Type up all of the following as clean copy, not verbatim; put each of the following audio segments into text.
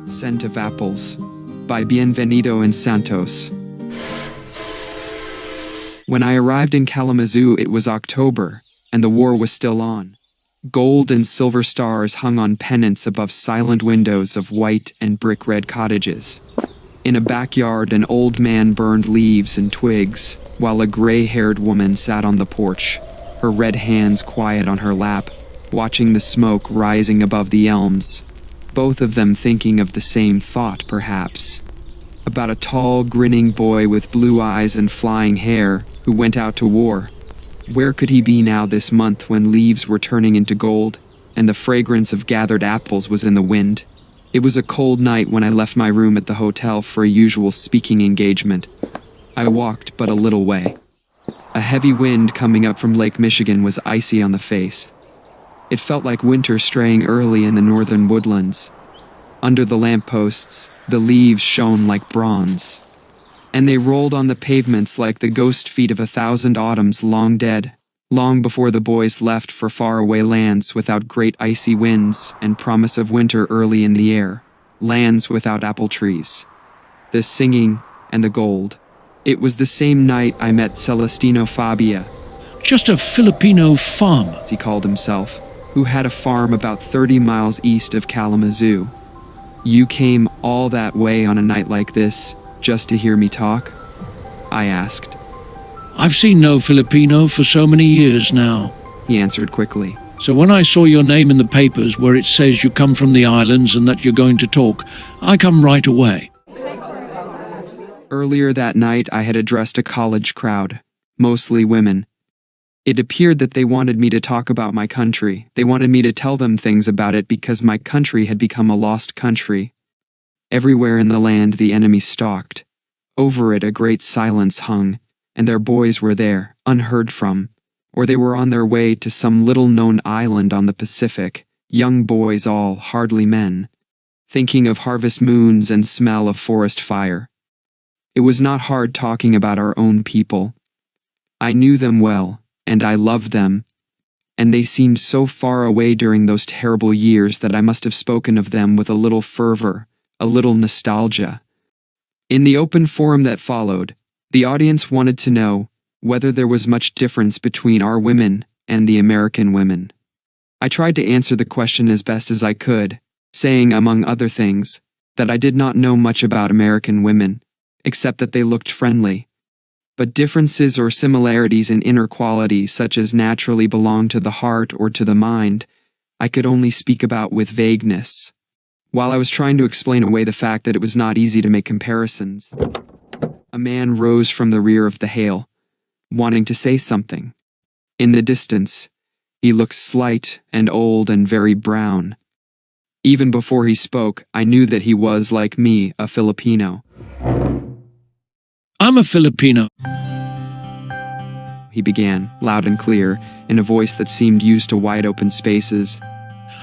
Scent of Apples by Bienvenido Santos. When I arrived in Kalamazoo, it was October, and the war was still on. Gold and silver stars hung on pennants above silent windows of white and brick-red cottages. In a backyard, an old man burned leaves and twigs, while a gray-haired woman sat on the porch, her red hands quiet on her lap, watching the smoke rising above the elms, both of them thinking of the same thought, perhaps, about a tall, grinning boy with blue eyes and flying hair who went out to war. Where could he be now this month when leaves were turning into gold and the fragrance of gathered apples was in the wind? It was a cold night when I left my room at the hotel for a usual speaking engagement. I walked but a little way. A heavy wind coming up from Lake Michigan was icy on the face. It felt like winter straying early in the northern woodlands. Under the lampposts, the leaves shone like bronze, and they rolled on the pavements like the ghost feet of 1,000 autumns long dead, long before the boys left for faraway lands without great icy winds and promise of winter early in the air, lands without apple trees. The singing and the gold. It was the same night I met Celestino Fabia. Just a Filipino farmer, he called himself, who had a farm about 30 miles east of Kalamazoo. You came all that way on a night like this, just to hear me talk? I asked. I've seen no Filipino for so many years now, he answered quickly. So when I saw your name in the papers where it says you come from the islands and that you're going to talk, I come right away. Earlier that night I had addressed a college crowd, mostly women. It appeared that they wanted me to talk about my country. They wanted me to tell them things about it because my country had become a lost country. Everywhere in the land the enemy stalked. Over it a great silence hung, and their boys were there, unheard from, or they were on their way to some little-known island on the Pacific, young boys all, hardly men, thinking of harvest moons and smell of forest fire. It was not hard talking about our own people. I knew them well, and I loved them, and they seemed so far away during those terrible years that I must have spoken of them with a little fervor, a little nostalgia. In the open forum that followed, the audience wanted to know whether there was much difference between our women and the American women. I tried to answer the question as best as I could, saying, among other things, that I did not know much about American women, except that they looked friendly. But differences or similarities in inner qualities such as naturally belong to the heart or to the mind, I could only speak about with vagueness, while I was trying to explain away the fact that it was not easy to make comparisons. A man rose from the rear of the hail, wanting to say something. In the distance, he looked slight and old and very brown. Even before he spoke, I knew that he was, like me, a Filipino. I'm a Filipino, he began, loud and clear, in a voice that seemed used to wide-open spaces.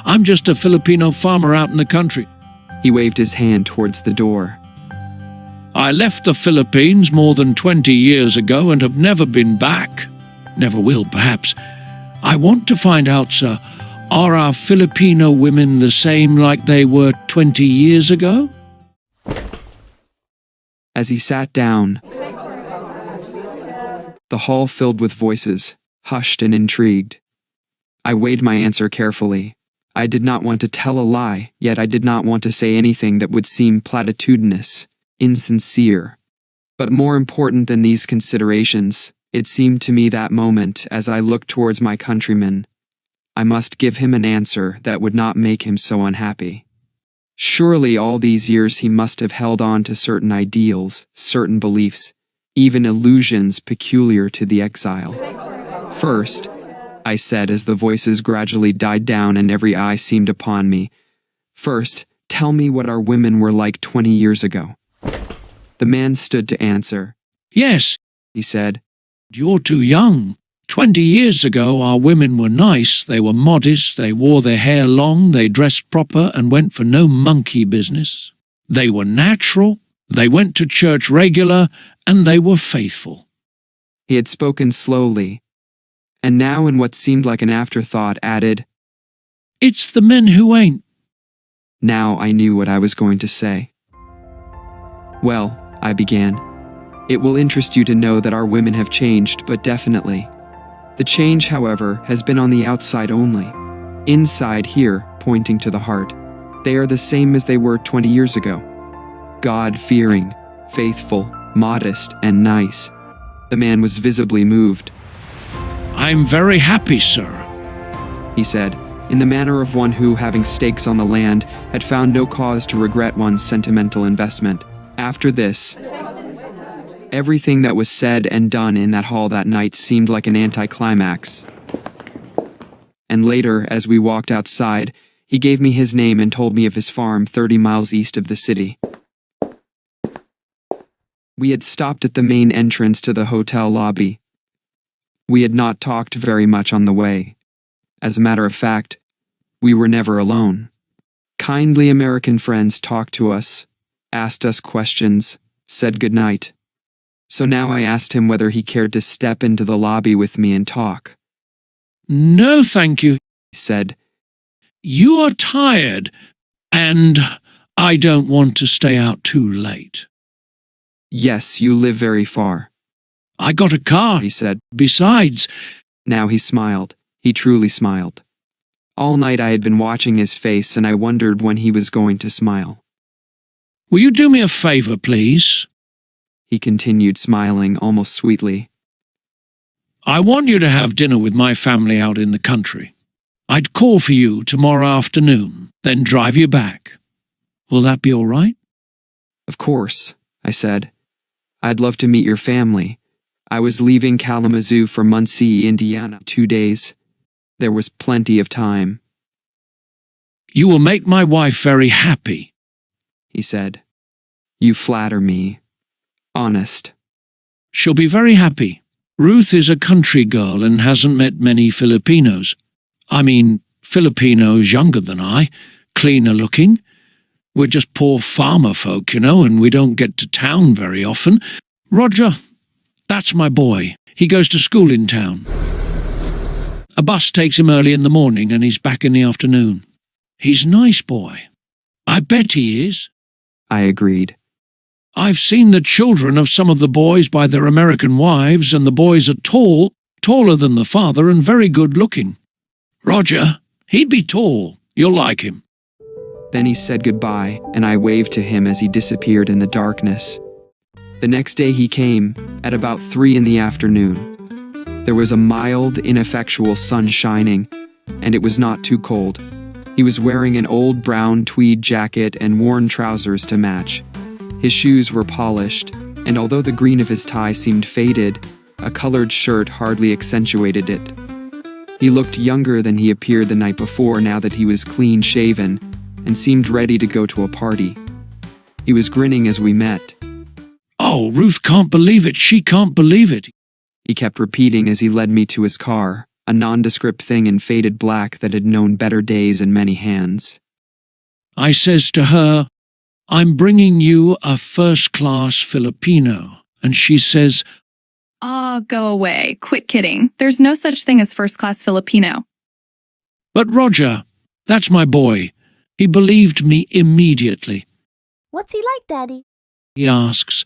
I'm just a Filipino farmer out in the country. He waved his hand towards the door. I left the Philippines more than 20 years ago and have never been back. Never will, perhaps. I want to find out, sir, are our Filipino women the same like they were 20 years ago? As he sat down, the hall filled with voices, hushed and intrigued. I weighed my answer carefully. I did not want to tell a lie, yet I did not want to say anything that would seem platitudinous, insincere. But more important than these considerations, it seemed to me that moment, as I looked towards my countryman, I must give him an answer that would not make him so unhappy. Surely all these years he must have held on to certain ideals, certain beliefs, even illusions peculiar to the exile. First, I said as the voices gradually died down and every eye seemed upon me, first, tell me what our women were like 20 years ago. The man stood to answer. Yes, he said. You're too young. 20 years ago, our women were nice, they were modest, they wore their hair long, they dressed proper and went for no monkey business. They were natural, they went to church regular, and they were faithful. He had spoken slowly, and now in what seemed like an afterthought added, It's the men who ain't. Now I knew what I was going to say. Well, I began. It will interest you to know that our women have changed, but definitely. The change, however, has been on the outside only. Inside here, pointing to the heart, they are the same as they were 20 years ago. God-fearing, faithful, modest, and nice. The man was visibly moved. I'm very happy, sir, he said, in the manner of one who, having stakes on the land, had found no cause to regret one's sentimental investment. After this, everything that was said and done in that hall that night seemed like an anticlimax. And later, as we walked outside, he gave me his name and told me of his farm 30 miles east of the city. We had stopped at the main entrance to the hotel lobby. We had not talked very much on the way. As a matter of fact, we were never alone. Kindly American friends talked to us, asked us questions, said goodnight. So now I asked him whether he cared to step into the lobby with me and talk. No, thank you, He said. You are tired, and I don't want to stay out too late. Yes, you live very far, I got a car, he said. Besides, Now he smiled. He truly smiled. All night I had been watching his face and I wondered when he was going to smile. will you do me a favor, please? He continued, smiling almost sweetly. I want you to have dinner with my family out in the country. I'd call for you tomorrow afternoon, then drive you back. Will that be all right? Of course, I said. I'd love to meet your family. I was leaving Kalamazoo for Muncie, Indiana, 2 days. There was plenty of time. You will make my wife very happy, He said. You flatter me. Honest. She'll be very happy. Ruth is a country girl and hasn't met many Filipinos. I mean, Filipinos younger than I, cleaner looking. We're just poor farmer folk, you know, and we don't get to town very often. Roger, that's my boy. He goes to school in town. A bus takes him early in the morning and he's back in the afternoon. He's a nice boy. I bet he is. I agreed. I've seen the children of some of the boys by their American wives, and the boys are tall, taller than the father, and very good looking. Roger, he'd be tall. You'll like him. Then he said goodbye, and I waved to him as he disappeared in the darkness. The next day he came, at about 3 in the afternoon. There was a mild, ineffectual sun shining, and it was not too cold. He was wearing an old brown tweed jacket and worn trousers to match. His shoes were polished, and although the green of his tie seemed faded, a colored shirt hardly accentuated it. He looked younger than he appeared the night before now that he was clean-shaven, and seemed ready to go to a party. He was grinning as we met. Oh, Ruth can't believe it. She can't believe it. He kept repeating as he led me to his car, a nondescript thing in faded black that had known better days in many hands. I says to her, I'm bringing you a first-class Filipino. And she says, Aw, go away. Quit kidding. There's no such thing as first-class Filipino. but Roger, that's my boy. He believed me immediately. What's he like, Daddy? He asks,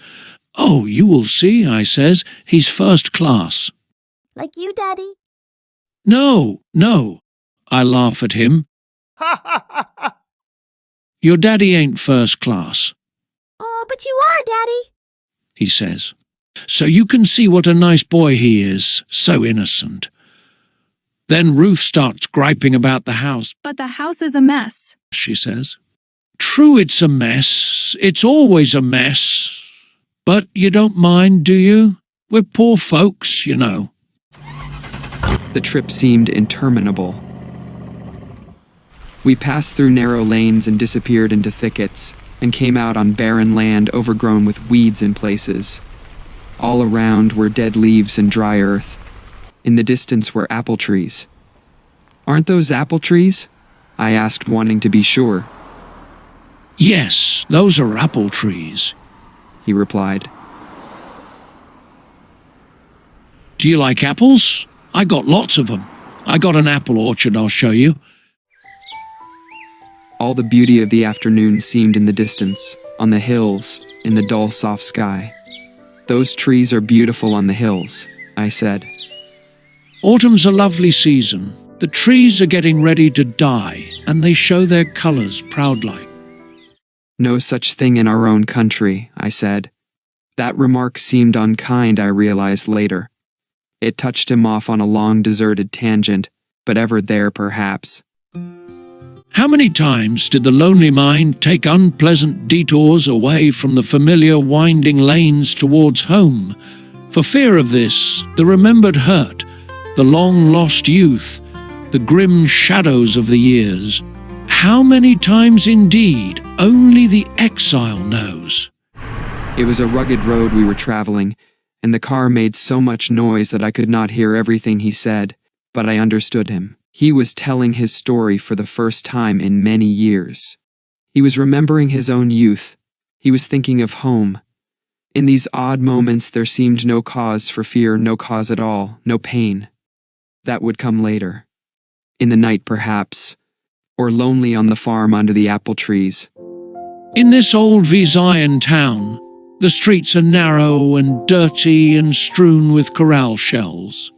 Oh, you will see, I says. He's first class. Like you, Daddy? No, I laugh at him. Your daddy ain't first class, Oh, but you are, Daddy. he says. So you can see what a nice boy he is, so innocent. Then Ruth starts griping about the house, But the house is a mess. she says. True, it's a mess. It's always a mess. But you don't mind, do you? We're poor folks, you know. The trip seemed interminable. We passed through narrow lanes and disappeared into thickets, and came out on barren land overgrown with weeds in places. All around were dead leaves and dry earth. In the distance were apple trees. Aren't those apple trees? I asked, wanting to be sure. Yes, those are apple trees, He replied. Do you like apples? I got lots of them. I got an apple orchard I'll show you. All the beauty of the afternoon seemed in the distance, on the hills, in the dull soft sky. "Those trees are beautiful on the hills," I said. Autumn's a lovely season. The trees are getting ready to die, and they show their colors proud-like. "No such thing in our own country," I said. That remark seemed unkind, I realized later. It touched him off on a long deserted tangent, but ever there perhaps. How many times did the lonely mind take unpleasant detours away from the familiar winding lanes towards home? For fear of this, the remembered hurt, the long-lost youth, the grim shadows of the years. How many times indeed, only the exile knows. It was a rugged road we were traveling, and the car made so much noise that I could not hear everything he said, but I understood him. He was telling his story for the first time in many years. He was remembering his own youth. He was thinking of home. In these odd moments there seemed no cause for fear, no cause at all, no pain. That would come later. In the night perhaps, or lonely on the farm under the apple trees. In this old Visayan town, the streets are narrow and dirty and strewn with corral shells.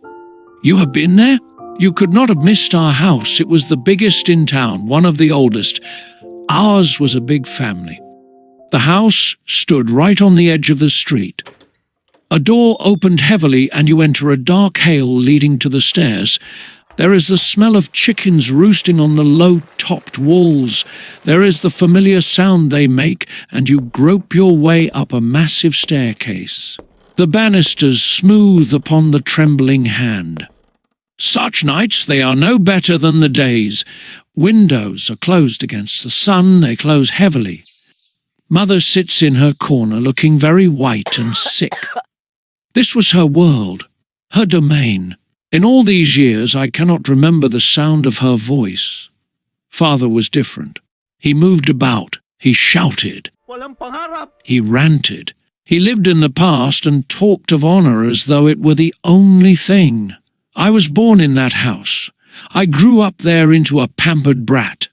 You have been there? You could not have missed our house. It was the biggest in town, one of the oldest. Ours was a big family. The house stood right on the edge of the street. A door opened heavily and you enter a dark hall leading to the stairs. There is the smell of chickens roosting on the low-topped walls. There is the familiar sound they make, and you grope your way up a massive staircase. The banisters smooth upon the trembling hand. Such nights, they are no better than the days. Windows are closed against the sun, they close heavily. Mother sits in her corner looking very white and sick. This was her world, her domain. In all these years, I cannot remember the sound of her voice. Father was different. He moved about. He shouted. He ranted. He lived in the past and talked of honor as though it were the only thing. I was born in that house. I grew up there into a pampered brat.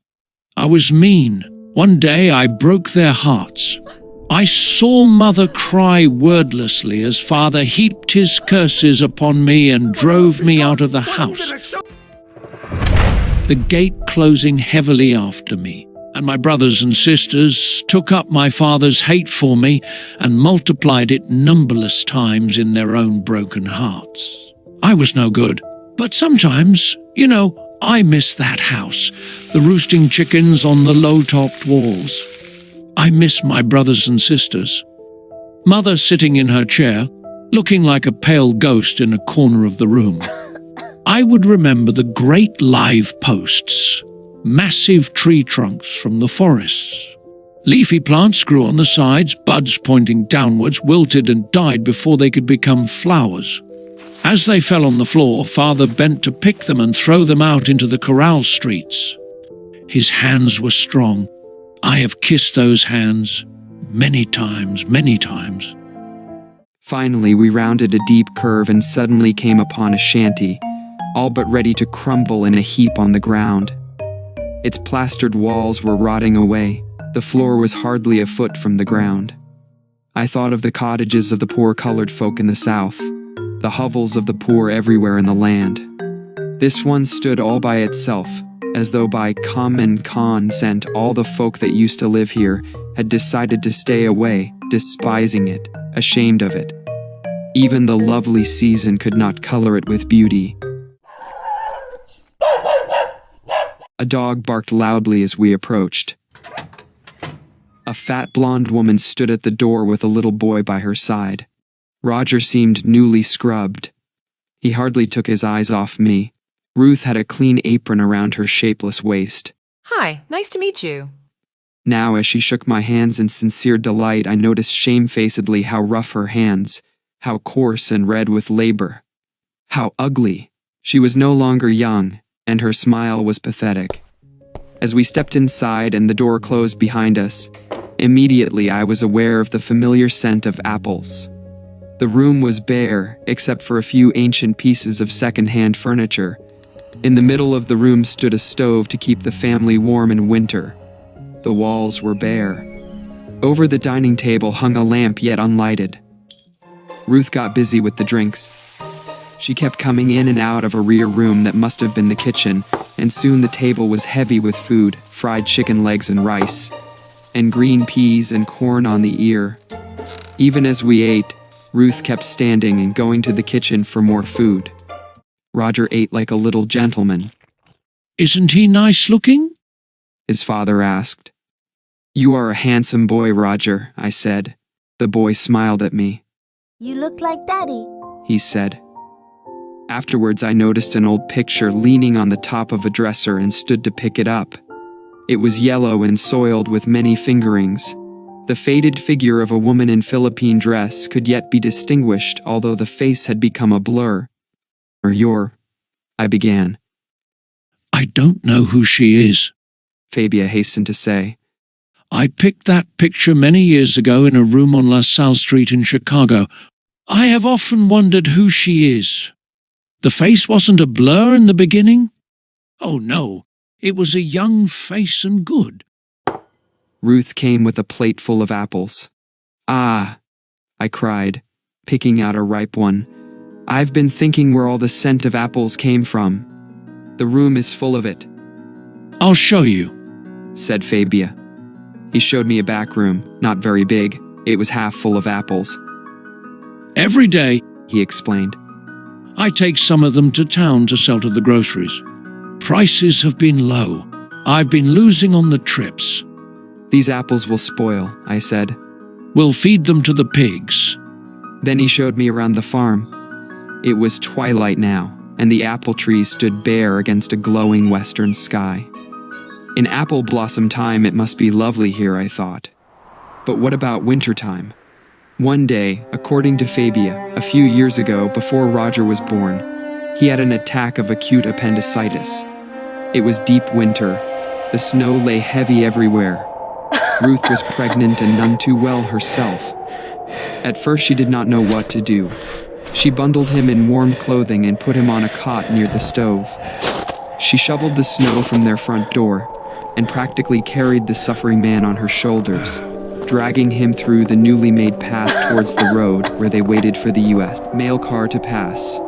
I was mean. One day I broke their hearts. I saw Mother cry wordlessly as Father heaped his curses upon me and drove me out of the house. The gate closing heavily after me, and my brothers and sisters took up my father's hate for me and multiplied it numberless times in their own broken hearts. I was no good, but sometimes, I miss that house, the roosting chickens on the low-topped walls. I miss my brothers and sisters. Mother sitting in her chair, looking like a pale ghost in a corner of the room. I would remember the great live posts, massive tree trunks from the forests. Leafy plants grew on the sides, buds pointing downwards, wilted and died before they could become flowers. As they fell on the floor, Father bent to pick them and throw them out into the corral streets. His hands were strong. I have kissed those hands many times, many times. Finally, we rounded a deep curve and suddenly came upon a shanty, all but ready to crumble in a heap on the ground. Its plastered walls were rotting away. The floor was hardly a foot from the ground. I thought of the cottages of the poor colored folk in the South, the hovels of the poor everywhere in the land. This one stood all by itself, as though by common consent all the folk that used to live here had decided to stay away, despising it, ashamed of it. Even the lovely season could not color it with beauty. A dog barked loudly as we approached. A fat blonde woman stood at the door with a little boy by her side. Roger seemed newly scrubbed. He hardly took his eyes off me. Ruth had a clean apron around her shapeless waist. Hi, nice to meet you. Now, as she shook my hands in sincere delight, I noticed shamefacedly how rough her hands, how coarse and red with labor, how ugly. She was no longer young, and her smile was pathetic. As we stepped inside and the door closed behind us, immediately I was aware of the familiar scent of apples. The room was bare, except for a few ancient pieces of second-hand furniture. In the middle of the room stood a stove to keep the family warm in winter. The walls were bare. Over the dining table hung a lamp yet unlighted. Ruth got busy with the drinks. She kept coming in and out of a rear room that must have been the kitchen, and soon the table was heavy with food, fried chicken legs and rice, and green peas and corn on the ear. Even as we ate, Ruth kept standing and going to the kitchen for more food. Roger ate like a little gentleman. Isn't he nice looking? His father asked. You are a handsome boy, Roger, I said. The boy smiled at me. You look like Daddy. He said. Afterwards, I noticed an old picture leaning on the top of a dresser and stood to pick it up. It was yellow and soiled with many fingerings. The faded figure of a woman in Philippine dress could yet be distinguished, although the face had become a blur. I began. I don't know who she is, Fabia hastened to say. I picked that picture many years ago in a room on La Salle Street in Chicago. I have often wondered who she is. The face wasn't a blur in the beginning? Oh no, it was a young face and good. Ruth came with a plate full of apples. Ah, I cried, picking out a ripe one. I've been thinking where all the scent of apples came from. The room is full of it. I'll show you, said Fabia. He showed me a back room, not very big. It was half full of apples. Every day, he explained, I take some of them to town to sell to the groceries. Prices have been low. I've been losing on the trips. These apples will spoil, I said. We'll feed them to the pigs. Then he showed me around the farm. It was twilight now, and the apple trees stood bare against a glowing western sky. In apple blossom time, it must be lovely here, I thought. But what about winter time? One day, according to Fabia, a few years ago, before Roger was born, he had an attack of acute appendicitis. It was deep winter. The snow lay heavy everywhere. Ruth was pregnant and none too well herself. At first, she did not know what to do. She bundled him in warm clothing and put him on a cot near the stove. She shoveled the snow from their front door and practically carried the suffering man on her shoulders, dragging him through the newly made path towards the road where they waited for the U.S. mail car to pass.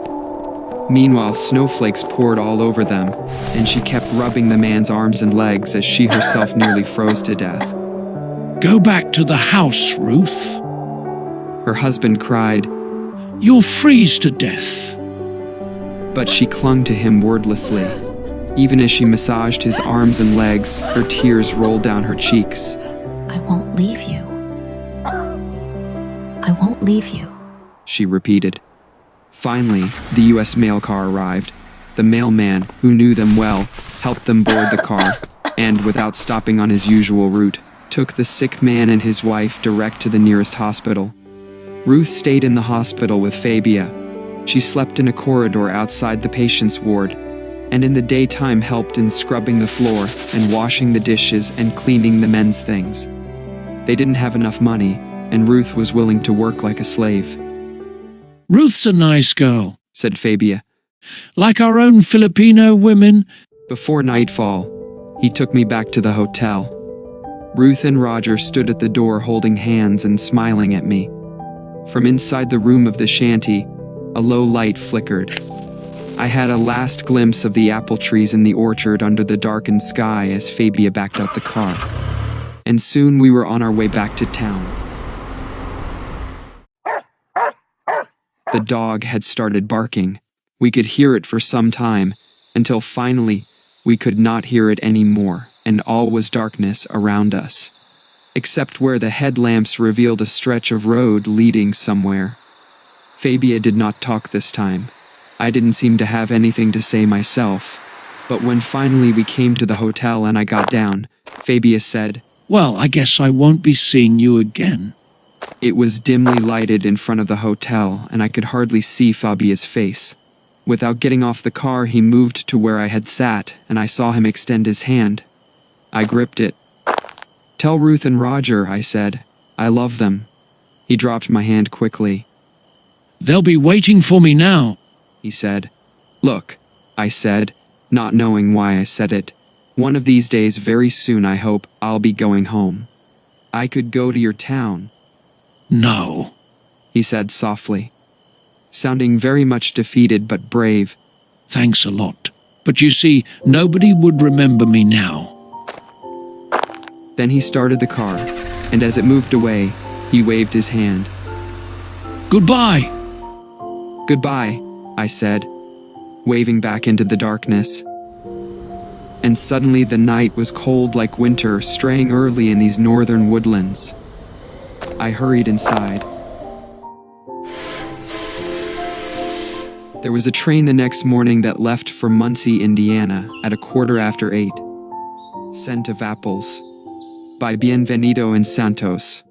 Meanwhile, snowflakes poured all over them, and she kept rubbing the man's arms and legs as she herself nearly froze to death. Go back to the house, Ruth. Her husband cried. You'll freeze to death. But she clung to him wordlessly. Even as she massaged his arms and legs, her tears rolled down her cheeks. I won't leave you. I won't leave you, she repeated. Finally, the U.S. mail car arrived. The mailman, who knew them well, helped them board the car, and without stopping on his usual route, took the sick man and his wife direct to the nearest hospital. Ruth stayed in the hospital with Fabia. She slept in a corridor outside the patient's ward, and in the daytime helped in scrubbing the floor and washing the dishes and cleaning the men's things. They didn't have enough money, and Ruth was willing to work like a slave. Ruth's a nice girl, said Fabia. Like our own Filipino women. Before nightfall, he took me back to the hotel. Ruth and Roger stood at the door holding hands and smiling at me. From inside the room of the shanty, a low light flickered. I had a last glimpse of the apple trees in the orchard under the darkened sky as Fabia backed out the car. And soon we were on our way back to town. The dog had started barking. We could hear it for some time, until finally we could not hear it anymore, and all was darkness around us, except where the headlamps revealed a stretch of road leading somewhere. Fabia did not talk this time. I didn't seem to have anything to say myself, but when finally we came to the hotel and I got down, Fabia said, Well, I guess I won't be seeing you again. It was dimly lighted in front of the hotel, and I could hardly see Fabia's face. Without getting off the car, he moved to where I had sat, and I saw him extend his hand. I gripped it. Tell Ruth and Roger, I said. I love them. He dropped my hand quickly. They'll be waiting for me now, he said. Look, I said, not knowing why I said it. One of these days, very soon, I hope, I'll be going home. I could go to your town, No. he said softly, sounding very much defeated but brave. Thanks a lot. But you see, nobody would remember me now. Then he started the car, and as it moved away, he waved his hand. Goodbye. Goodbye, I said, waving back into the darkness. And suddenly the night was cold like winter, straying early in these northern woodlands. I hurried inside. There was a train the next morning that left for Muncie, Indiana, at 8:15. Scent of Apples by Bienvenido Santos.